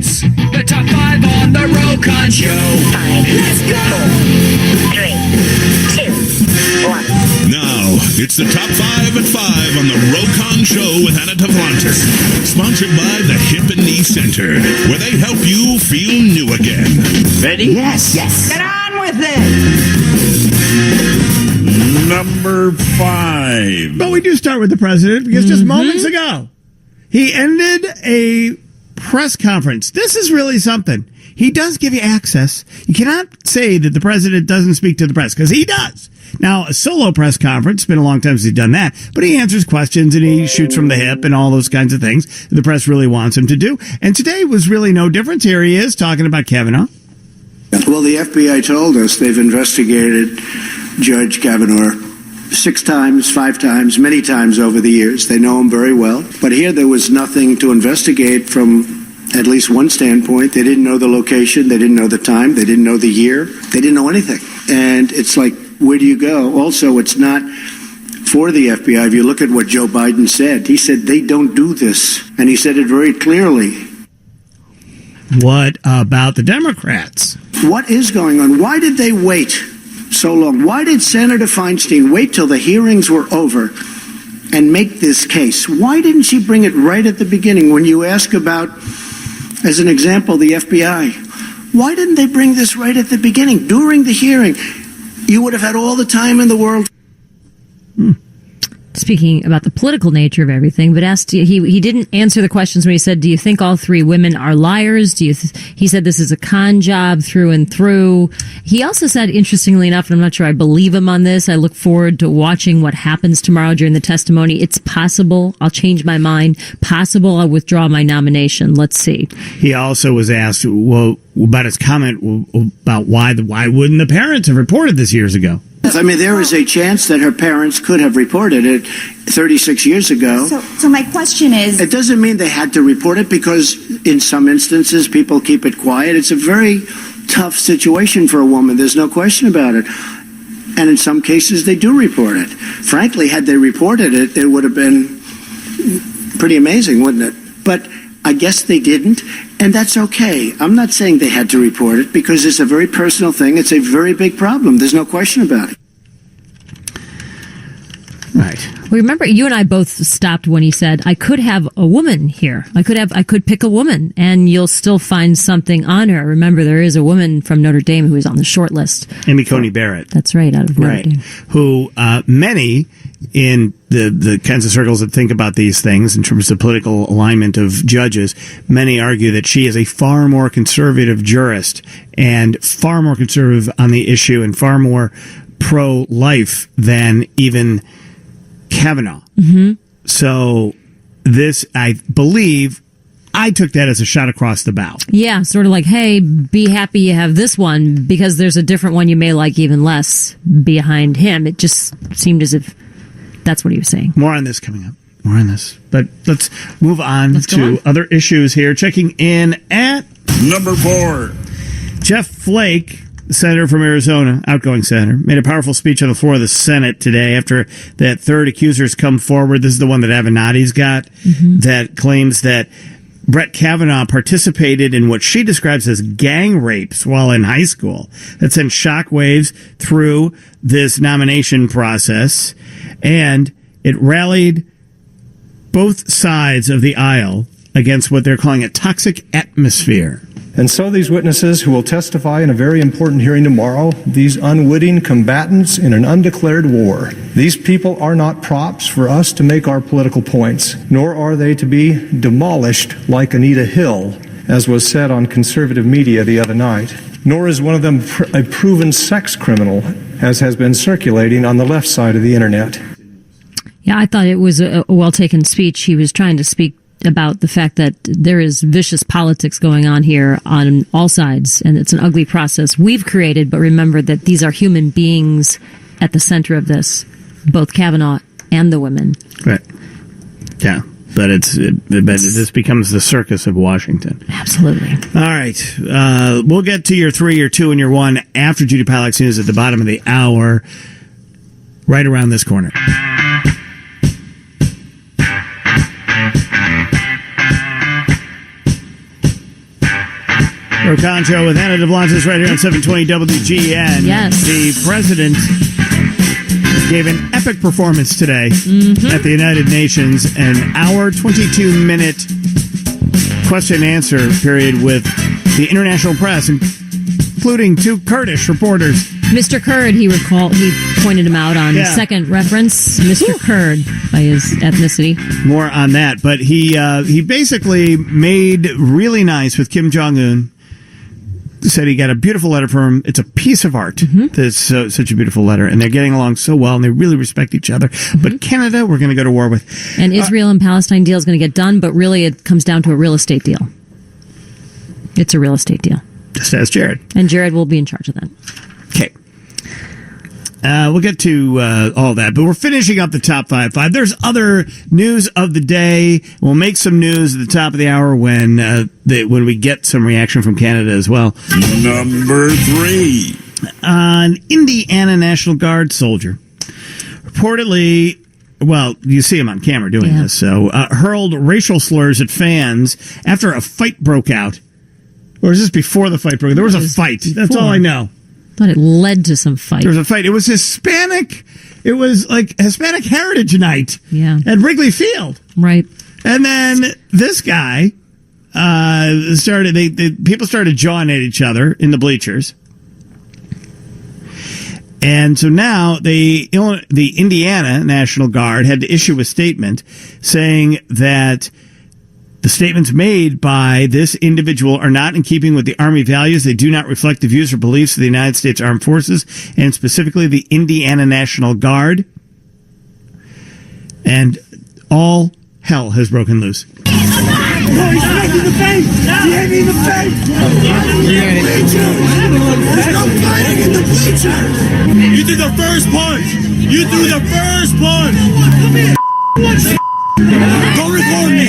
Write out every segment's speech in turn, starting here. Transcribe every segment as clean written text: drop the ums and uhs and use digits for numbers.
It's the top 5 on the Rokon Show. 5, Let's go! 4, 3, 2, 1. Now, it's the top 5 at 5 on the Rokon Show with Anna Tavlantis. Sponsored by the Hip and Knee Center, where they help you feel new again. Ready? Yes. Get on with it! Number 5. But we do start with the president because just moments ago, he ended a press conference. This is really something. He does give you access. You cannot say that the president doesn't speak to the press, because he does. Now, a solo press conference, it's been a long time since he's done that, but he answers questions and he shoots from the hip and all those kinds of things the press really wants him to do. And today was really no difference. Here he is talking about Kavanaugh. Well, the FBI told us they've investigated Judge Kavanaugh 6 times, 5 times, many times over the years. They know him very well. But here there was nothing to investigate from at least one standpoint. They didn't know the location. They didn't know the time. They didn't know the year. They didn't know anything. And it's like, where do you go? Also, it's not for the FBI. If you look at what Joe Biden said, he said they don't do this. And he said it very clearly. What about the Democrats? What is going on? Why did they wait so long? Why did Senator Feinstein wait till the hearings were over and make this case? Why didn't she bring it right at the beginning when you ask about, as an example, the FBI? Why didn't they bring this right at the beginning, during the hearing? You would have had all the time in the world. Speaking about the political nature of everything, but he didn't answer the questions when he said, do you think all 3 women are liars? He said this is a con job through and through. He also said, interestingly enough, and I'm not sure I believe him on this, I look forward to watching what happens tomorrow during the testimony. It's possible I'll change my mind. Possible I'll withdraw my nomination. Let's see. He also was asked, well, about his comment about why wouldn't the parents have reported this years ago? I mean, there is a chance that her parents could have reported it 36 years ago. So my question is... It doesn't mean they had to report it, because in some instances people keep it quiet. It's a very tough situation for a woman. There's no question about it. And in some cases they do report it. Frankly, had they reported it, it would have been pretty amazing, wouldn't it? But I guess they didn't, and that's okay. I'm not saying they had to report it, because it's a very personal thing. It's a very big problem. There's no question about it. Right. Well, remember, you and I both stopped when he said, I could have a woman here. I could pick a woman, and you'll still find something on her. Remember, there is a woman from Notre Dame who is on the short list. Amy Coney Barrett. That's right, out of Notre Dame. Who many in the kinds of circles that think about these things in terms of political alignment of judges, many argue that she is a far more conservative jurist and far more conservative on the issue and far more pro-life than even Kavanaugh. Mm-hmm. So this, I believe, I took that as a shot across the bow. Yeah, sort of like, hey, be happy you have this one, because there's a different one you may like even less behind him. It just seemed as if that's what he was saying. More on this coming up. More on this. But let's move on to other issues here. Checking in at Number 4. Jeff Flake, senator from Arizona, outgoing senator, made a powerful speech on the floor of the Senate today after that third accuser's come forward. This is the one that Avenatti's got, that claims that Brett Kavanaugh participated in what she describes as gang rapes while in high school. That sent shockwaves through this nomination process, and it rallied both sides of the aisle against what they're calling a toxic atmosphere. And so these witnesses who will testify in a very important hearing tomorrow, these unwitting combatants in an undeclared war, these people are not props for us to make our political points, nor are they to be demolished like Anita Hill, as was said on conservative media the other night. Nor is one of them a proven sex criminal, as has been circulating on the left side of the internet. Yeah, I thought it was a well-taken speech. He was trying to speak about the fact that there is vicious politics going on here on all sides, and it's an ugly process we've created, but remember that these are human beings at the center of this, both Kavanaugh and the women. Right. Yeah. But this becomes the circus of Washington. Absolutely. All right. We'll get to your 3, your 2, and your 1 after Judy Pollack's news at the bottom of the hour, right around this corner. Rokan Show with Anna DeBlantis right here on 720 WGN. Yes. The president gave an epic performance today at the United Nations, an hour, 22-minute question and answer period with the international press, including 2 Kurdish reporters. Mr. Kurd, he pointed him out on the second reference, Mr. Kurd, by his ethnicity. More on that, but he basically made really nice with Kim Jong-un. Said he got a beautiful letter from him. It's a piece of art. It's such a beautiful letter, and they're getting along so well, and they really respect each other. But Canada, we're going to go to war with. And Israel and Palestine deal is going to get done, but really it comes down to a real estate deal. It's a real estate deal. Just ask Jared. And Jared will be in charge of that. Okay. We'll get to all that, but we're finishing up the top 5. There's other news of the day. We'll make some news at the top of the hour when we get some reaction from Canada as well. Number 3. An Indiana National Guard soldier reportedly, well, you see him on camera doing this, so hurled racial slurs at fans after a fight broke out. Or is this before the fight broke out? There was a fight. Before. That's all I know. Thought it led to some fight. There was a fight. It was Hispanic. It was like Hispanic Heritage Night. Yeah. At Wrigley Field. Right. And then this guy people started jawing at each other in the bleachers. And so now the Indiana National Guard had to issue a statement saying that the statements made by this individual are not in keeping with the Army values. They do not reflect the views or beliefs of the United States Armed Forces, and specifically the Indiana National Guard. And all hell has broken loose. Oh, he's right in the face! He hit me in the face! There's no fighting in the bleachers! You threw the first punch! You threw the first punch! Come here! Don't record me!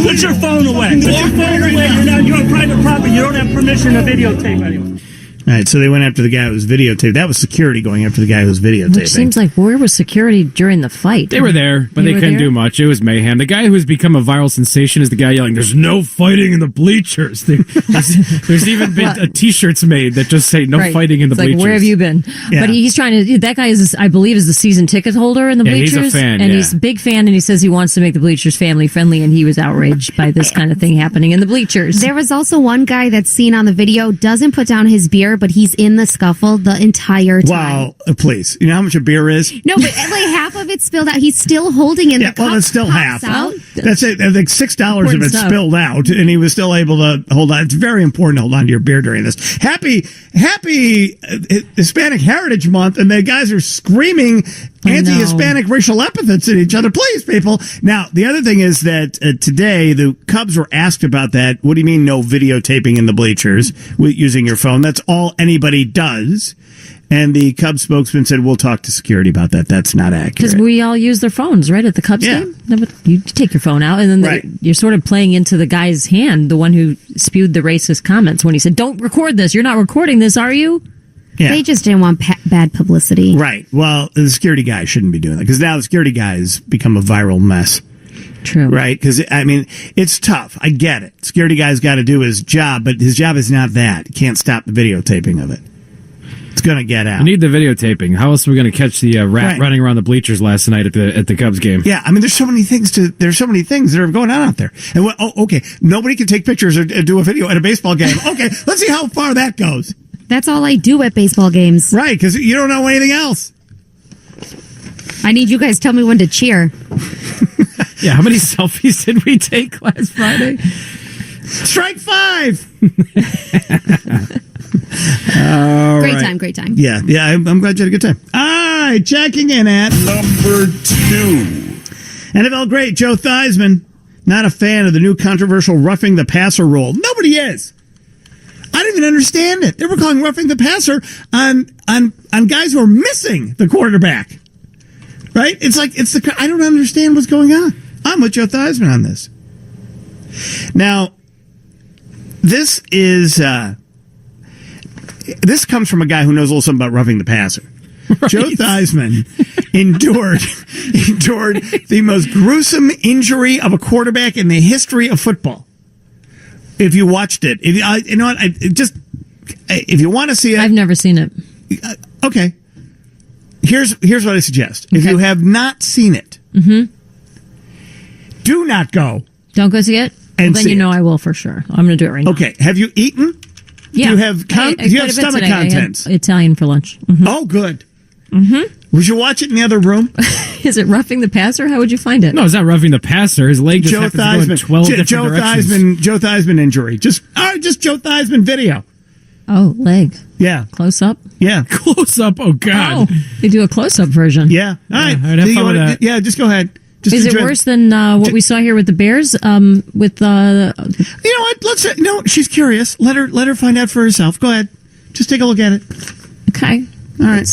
Put your phone away. Put your phone away. You're on private property. You don't have permission to videotape anyone. All right, so they went after the guy who was videotaped. That was security going after the guy who was videotaping. Which seems like, where was security during the fight? They were there, but they couldn't do much. It was mayhem. The guy who's become a viral sensation is the guy yelling, "There's no fighting in the bleachers." There's even been T-shirts made that just say, "No fighting in the bleachers." Like, where have you been? Yeah. But he's trying to. That guy is, I believe, is the season ticket holder in the bleachers. He's a fan, and he's a big fan, and he says he wants to make the bleachers family friendly, and he was outraged by this kind of thing happening in the bleachers. There was also one guy that's seen on the video doesn't put down his beer, but he's in the scuffle the entire time. Wow, please. You know how much a beer is? No, but like half of it spilled out. He's still holding in the cup. Well, it's still half. Out. That's it. Like $6 of it stuff. spilled out, and he was still able to hold on. It's very important to hold on to your beer during this. Happy Hispanic Heritage Month, and the guys are screaming anti-Hispanic racial epithets at each other. Please, people. Now, the other thing is that today the Cubs were asked about that. What do you mean no videotaping in the bleachers with using your phone? That's all anybody does. And the Cubs spokesman said, we'll talk to security about that. That's not accurate. Because we all use their phones, right, at the Cubs game? No, but you take your phone out, and then you're sort of playing into the guy's hand, the one who spewed the racist comments when he said, don't record this. You're not recording this, are you? Yeah. They just didn't want bad publicity. Right. Well, the security guy shouldn't be doing that, because now the security guy has become a viral mess. True. Right? Because, I mean, it's tough. I get it. Security guy's got to do his job, but his job is not that. He can't stop the videotaping of it. It's going to get out. We need the videotaping. How else are we going to catch the rat running around the bleachers last night at the Cubs game? Yeah, I mean, there's so many things that are going on out there. And okay, nobody can take pictures or do a video at a baseball game. Okay, let's see how far that goes. That's all I do at baseball games. Right, because you don't know anything else. I need you guys to tell me when to cheer. Yeah, how many selfies did we take last Friday? Strike 5. Great time. Yeah, I'm glad you had a good time. All right, checking in at Number 2. NFL great Joe Theismann, not a fan of the new controversial roughing the passer rule. Nobody is. I don't even understand it. They were calling roughing the passer on guys who are missing the quarterback. Right? It's like I don't understand what's going on. I'm with Joe Theismann on this. Now, this comes from a guy who knows a little something about roughing the passer. Right. Joe Theismann endured the most gruesome injury of a quarterback in the history of football. If you watched it, if you know what, if you want to see it, I've never seen it. Okay. Here's what I suggest. If you have not seen it, do not go. Don't go see it? And then see you know it. I will for sure. I'm going to do it right now. Okay. Have you eaten? Yeah. Do you have, do you quite a have bit stomach today. I had contents? Italian for lunch. Oh, good. Would you watch it in the other room? Is it Roughing the Passer? How would you find it? No, it's not roughing the passer. His leg just happens to go in 12 different directions. Joe Theismann injury. Just Joe Theismann video. Oh, leg. Yeah. Close up? Yeah. Close up. Oh, God. Oh, they do a close up version. Yeah. All right. I'd have Do you fun with wanna- that. Yeah, just go ahead. Just Is it enjoy worse than what we saw here with the Bears? You know what? Let's. No, she's curious. Let her find out for herself. Go ahead. Just take a look at it. Okay. All right.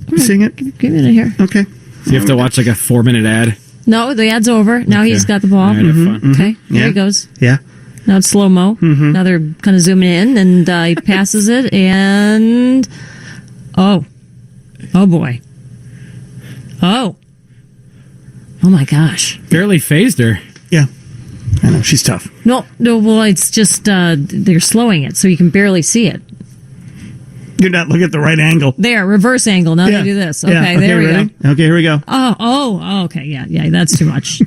You seeing it? Give me a minute here. Okay. So you have to watch like a 4-minute ad. No, the ad's over. Now he's got the ball. All right, have fun. Okay, Yeah. there he goes. Yeah. Now it's slow mo. Now they're kind of zooming in, and he passes it, and oh boy, oh my gosh. Barely phased her. Yeah. I know she's tough. No. Well, it's just they're slowing it, so you can barely see it. You're not looking at the right angle. There, reverse angle. Now they do this. Okay, Yeah. there we ready? go. Okay, here we go. Oh, okay, yeah, that's too much.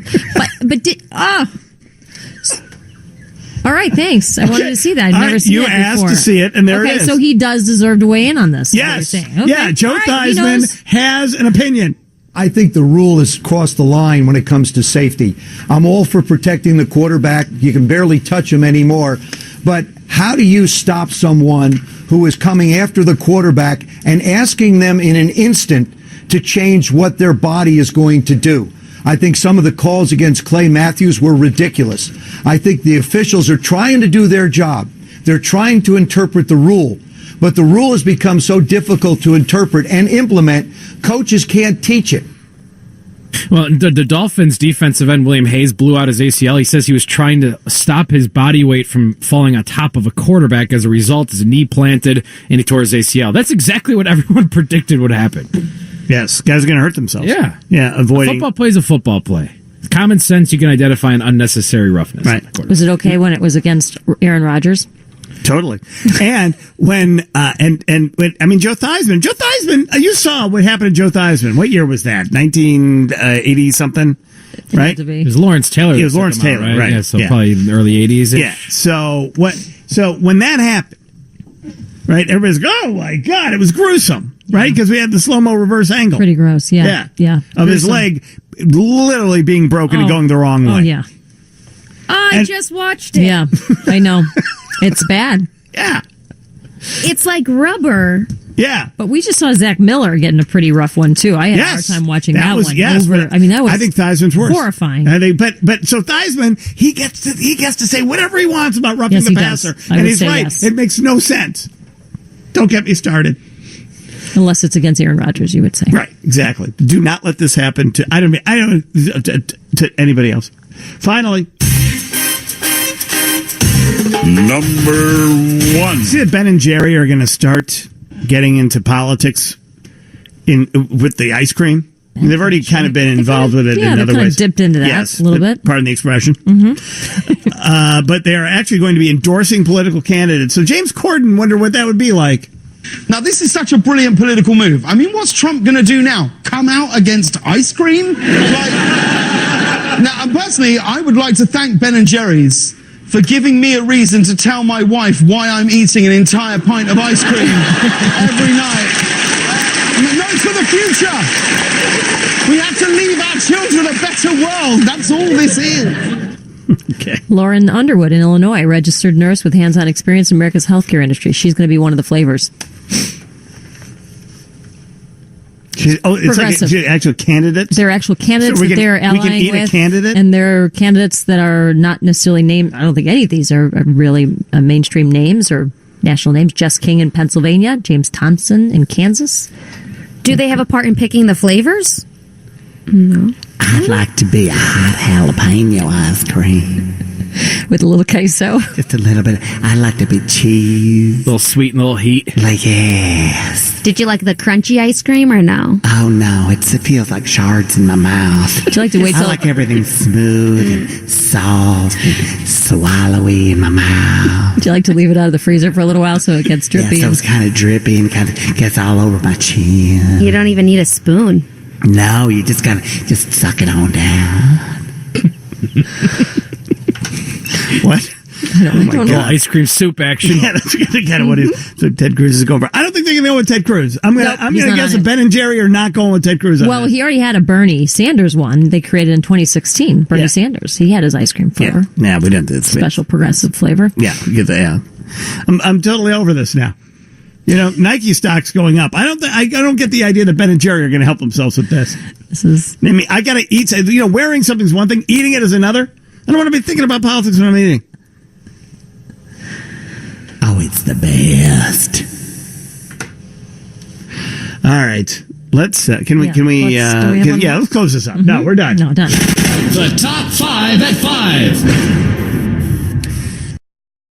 All right, thanks. I wanted to see that. I've All never right, seen you it asked before. to see it, and there it Okay, is. so he does deserve to weigh in on this. is what you're Yes. saying. Okay. Yeah, Joe All right, he Theismann knows. has an opinion. I think the rule has crossed the line when it comes to safety. I'm all for protecting the quarterback. You can barely touch him anymore. But how do you stop someone who is coming after the quarterback and asking them in an instant to change what their body is going to do? I think some of the calls against Clay Matthews were ridiculous. I think the officials are trying to do their job. They're trying to interpret the rule. But the rule has become so difficult to interpret and implement, coaches can't teach it. Well, the Dolphins defensive end, William Hayes, blew out his ACL. He says he was trying to stop his body weight from falling on top of a quarterback. As a result, his knee planted and he tore his ACL. That's exactly what everyone predicted would happen. Yes, guys are going to hurt themselves. Yeah. Yeah, A avoiding. football play is a football play. Common sense, you can identify an unnecessary roughness. Right. Was it okay when it was against Aaron Rodgers? Totally. And when, Joe Theismann, you saw what happened to Joe Theismann. What year was that? 1980 something, right? It was Lawrence Taylor. It was that Lawrence took him out, Taylor, right. Yeah, so Yeah. probably in the early 80s. Yeah. So when that happened, right, everybody's go, oh my God, it was gruesome, right? Because we had the slow-mo reverse angle. Pretty gross, yeah. Of his Gruesome. leg literally being broken and going the wrong way. Oh, yeah. I just watched it. Yeah, I know. It's bad. Yeah. It's like rubber. Yeah. But we just saw Zach Miller getting a pretty rough one, too. I had a hard time watching that one. Over. I mean, that was I think Theismann's worse. horrifying. I think, but so Theismann, he gets to say whatever he wants about roughing Yes, the he does. passer. I And would he's say right. yes. It makes no sense. Don't get me started. Unless it's against Aaron Rodgers, you would say. Right, exactly. Do not let this happen to to anybody else. Finally, Number 1. see that Ben and Jerry are going to start getting into politics with the ice cream. I mean, they've already kind of been involved with it in they've other kind ways. of dipped into that Yes, a little bit. Pardon the expression. But they are actually going to be endorsing political candidates. So James Corden, wonder what that would be like. Now, this is such a brilliant political move. I mean, what's Trump going to do now? Come out against ice cream? Now, personally, I would like to thank Ben & Jerry's for giving me a reason to tell my wife why I'm eating an entire pint of ice cream every night. No, it's for the future. We have to leave our children a better world. That's all this is. Okay. Lauren Underwood in Illinois, registered nurse with hands-on experience in America's healthcare industry. She's going to be one of the flavors. It's Progressive. like actual candidates. They're actual candidates So we that can- they're we can allying eat a with, candidate? and they're candidates that are not necessarily named. I don't think any of these are really mainstream names or national names. Jess King in Pennsylvania, James Thompson in Kansas. Do they have a part in picking the flavors? I'd like to be a hot jalapeno ice cream. With a little queso. Just a little bit. I like a bit cheese. A little sweet and a little heat. Like, yes. Did you like the crunchy ice cream or no? Oh, no. It feels like shards in my mouth. Would you like to wait I till... like everything smooth and soft and swallowy in my mouth. Would you like to leave it out of the freezer for a little while so it gets drippy? Yeah, so it's kind of drippy and kind of gets all over my chin. You don't even need a spoon. No, you just gotta just suck it on down. What? I don't know. Ice cream soup action. Yeah, that's kind of what Ted Cruz is going for. I don't think they're going to go with Ted Cruz. I'm going to guess that Ben and Jerry are not going with Ted Cruz. Well, he already had a Bernie Sanders one they created in 2016. Bernie Sanders. He had his ice cream flavor. Yeah, we didn't do it. Special progressive flavor. Yeah, I'm totally over this now. You know, Nike stock's going up. I don't get the idea that Ben and Jerry are going to help themselves with this. I mean, I got to eat. You know, wearing something's one thing, eating it is another. I don't want to be thinking about politics when I'm eating. Oh, it's the best. All right, let's. Let's close this up. No, we're done. No, done. The top 5 at 5.